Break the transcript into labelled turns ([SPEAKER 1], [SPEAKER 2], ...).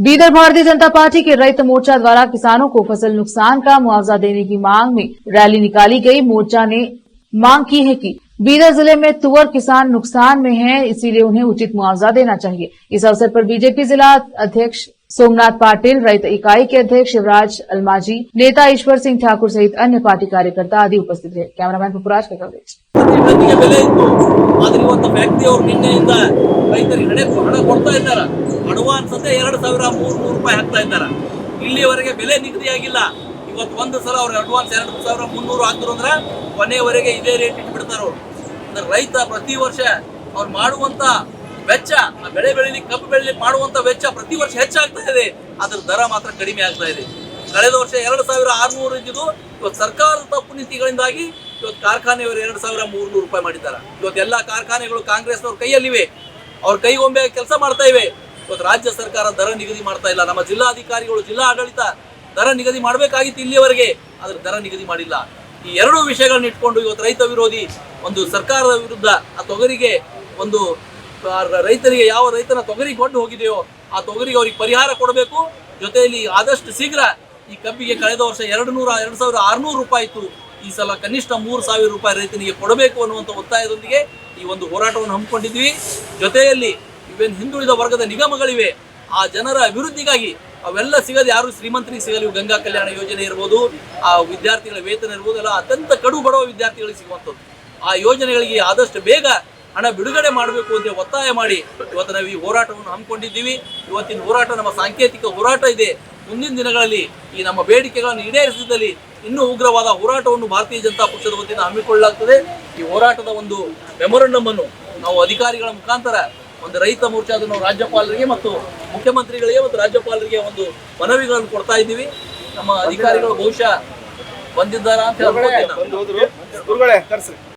[SPEAKER 1] Bidar Bharatiya Janata party के रैत मोर्चा द्वारा किसानों को फसल नुकसान का मुआवजा देने की मांग में रैली निकाली गई। मोर्चा ने मांग की है कि बीदर जिले में तुअर किसान नुकसान में हैं, इसीलिए उन्हें उचित मुआवजा देना चाहिए। इस अवसर पर बीजेपी जिला अध्यक्ष सोमनाथ पाटिल, रैत इकाई के अध्यक्ष शिवराज अलमाजी, नेता ईश्वर सिंह ठाकुर सहित अन्य पार्टी कार्यकर्ता आदि उपस्थित रहे। कैमरामैन पुपराज का कवरेज।
[SPEAKER 2] ಅಡ್ವಾನ್ಸ್ ಅಂತ 2,300 ರೂಪಾಯಿ ಹಾಕ್ತಾ ಇದ್ದಾರೆ. ಇಲ್ಲಿವರೆಗೆ ಬೆಲೆ ನಿಗದಿಯಾಗಿಲ್ಲ. ಇವತ್ತು ಒಂದು ಸಲ ಅವರು ಅಡ್ವಾನ್ಸ್ 2,300 ಹಾಕಿದ್ರು ಅಂದ್ರೆ ಕೊನೆಯವರೆಗೆ ಇದೇ ರೇಟ್ ಇಟ್ಬಿಡ್ತಾರೆ ಅವರು. ಅಂದ್ರೆ ರೈತ ಪ್ರತಿ ವರ್ಷ ಅವ್ರು ಮಾಡುವಂತ ವೆಚ್ಚ, ಬೆಳೆ ಬೆಳಿಲಿಕ್ಕೆ ಕಬ್ಬು ಬೆಳಿಲಿಕ್ಕೆ ಮಾಡುವಂತ ವೆಚ್ಚ ಪ್ರತಿ ವರ್ಷ ಹೆಚ್ಚಾಗ್ತಾ ಇದೆ. ಅದ್ರ ದರ ಮಾತ್ರ ಕಡಿಮೆ ಆಗ್ತಾ ಇದೆ. ಕಳೆದ ವರ್ಷ 2,600 ಇದ್ದಿದ್ದು ಇವತ್ತು ಸರ್ಕಾರದ ತಪ್ಪು ನೀತಿಗಳಿಂದಾಗಿ ಇವತ್ತು ಕಾರ್ಖಾನೆಯವರು 2,300 ರೂಪಾಯಿ ಮಾಡಿದ್ದಾರೆ. ಇವತ್ತು ಎಲ್ಲಾ ಕಾರ್ಖಾನೆಗಳು ಕಾಂಗ್ರೆಸ್ನವ್ರ ಕೈಯಲ್ಲಿವೆ, ಅವ್ರ ಕೈಗೊಂಬೆ ಕೆಲಸ ಮಾಡ್ತಾ ಇವೆ. ಇವತ್ತು ರಾಜ್ಯ ಸರ್ಕಾರ ದರ ನಿಗದಿ ಮಾಡ್ತಾ ಇಲ್ಲ. ನಮ್ಮ ಜಿಲ್ಲಾಧಿಕಾರಿಗಳು, ಜಿಲ್ಲಾ ಆಡಳಿತ ದರ ನಿಗದಿ ಮಾಡಬೇಕಾಗಿತ್ತು ಇಲ್ಲಿಯವರೆಗೆ, ಅದ್ರ ದರ ನಿಗದಿ ಮಾಡಿಲ್ಲ. ಈ ಎರಡೂ ವಿಷಯಗಳನ್ನ ಇಟ್ಕೊಂಡು ಇವತ್ತು ರೈತ ವಿರೋಧಿ ಒಂದು ಸರ್ಕಾರದ ವಿರುದ್ಧ ಆ ತೊಗರಿಗೆ ಒಂದು ರೈತರಿಗೆ, ಯಾವ ರೈತನ ತೊಗರಿ ಕೊಂಡು ಹೋಗಿದೆಯೋ ಆ ತೊಗರಿಗೆ ಅವ್ರಿಗೆ ಪರಿಹಾರ ಕೊಡಬೇಕು. ಜೊತೆಯಲ್ಲಿ ಆದಷ್ಟು ಶೀಘ್ರ ಈ ಕಬ್ಬಿಗೆ ಕಳೆದ ವರ್ಷ 2,600 ರೂಪಾಯಿ ಇತ್ತು, ಈ ಸಲ ಕನಿಷ್ಠ 3,000 ರೂಪಾಯಿ ರೈತನಿಗೆ ಕೊಡಬೇಕು ಅನ್ನುವಂಥ ಒತ್ತಾಯದೊಂದಿಗೆ ಈ ಒಂದು ಹೋರಾಟವನ್ನು ಹಮ್ಮಿಕೊಂಡಿದ್ವಿ. ಜೊತೆಯಲ್ಲಿ ಇವೇನು ಹಿಂದುಳಿದ ವರ್ಗದ ನಿಗಮಗಳಿವೆ, ಆ ಜನರ ಅಭಿವೃದ್ಧಿಗಾಗಿ ಅವೆಲ್ಲ ಸಿಗದೆ ಯಾರು ಶ್ರೀಮಂತರಿಗೆ ಸಿಗಲಿ, ಗಂಗಾ ಕಲ್ಯಾಣ ಯೋಜನೆ ಇರ್ಬೋದು, ಆ ವಿದ್ಯಾರ್ಥಿಗಳ ವೇತನ ಇರ್ಬೋದು, ಎಲ್ಲ ಅತ್ಯಂತ ಕಡು ಬಡವ ವಿದ್ಯಾರ್ಥಿಗಳಿಗೆ ಸಿಗುವಂಥದ್ದು. ಆ ಯೋಜನೆಗಳಿಗೆ ಆದಷ್ಟು ಬೇಗ ಹಣ ಬಿಡುಗಡೆ ಮಾಡಬೇಕು ಅಂತ ಒತ್ತಾಯ ಮಾಡಿ ಇವತ್ತು ನಾವು ಈ ಹೋರಾಟವನ್ನು ಹಮ್ಮಿಕೊಂಡಿದ್ದೀವಿ. ಇವತ್ತಿನ ಹೋರಾಟ ನಮ್ಮ ಸಾಂಕೇತಿಕ ಹೋರಾಟ ಇದೆ. ಮುಂದಿನ ದಿನಗಳಲ್ಲಿ ಈ ನಮ್ಮ ಬೇಡಿಕೆಗಳನ್ನು ಈಡೇರಿಸಿದಲ್ಲಿ ಇನ್ನೂ ಉಗ್ರವಾದ ಹೋರಾಟವನ್ನು ಭಾರತೀಯ ಜನತಾ ಪಕ್ಷದ ವತಿಯಿಂದ ಹಮ್ಮಿಕೊಳ್ಳಲಾಗ್ತದೆ. ಈ ಹೋರಾಟದ ಒಂದು ಮೆಮೊರಂಡಮ್ ಅನ್ನು ನಾವು ಅಧಿಕಾರಿಗಳ ಮುಖಾಂತರ ಒಂದು ರೈತ ಮೋರ್ಚಾದ ನಾವು ರಾಜ್ಯಪಾಲರಿಗೆ ಮತ್ತು ಮುಖ್ಯಮಂತ್ರಿಗಳಿಗೆ ಮತ್ತು ರಾಜ್ಯಪಾಲರಿಗೆ ಒಂದು ಮನವಿಗಳನ್ನು ಕೊಡ್ತಾ ಇದ್ದೀವಿ. ನಮ್ಮ ಅಧಿಕಾರಿಗಳು ಬಹುಶಃ ಬಂದಿದ್ದಾರಾ ಅಂತ ಹೇಳ್ಬೋದು.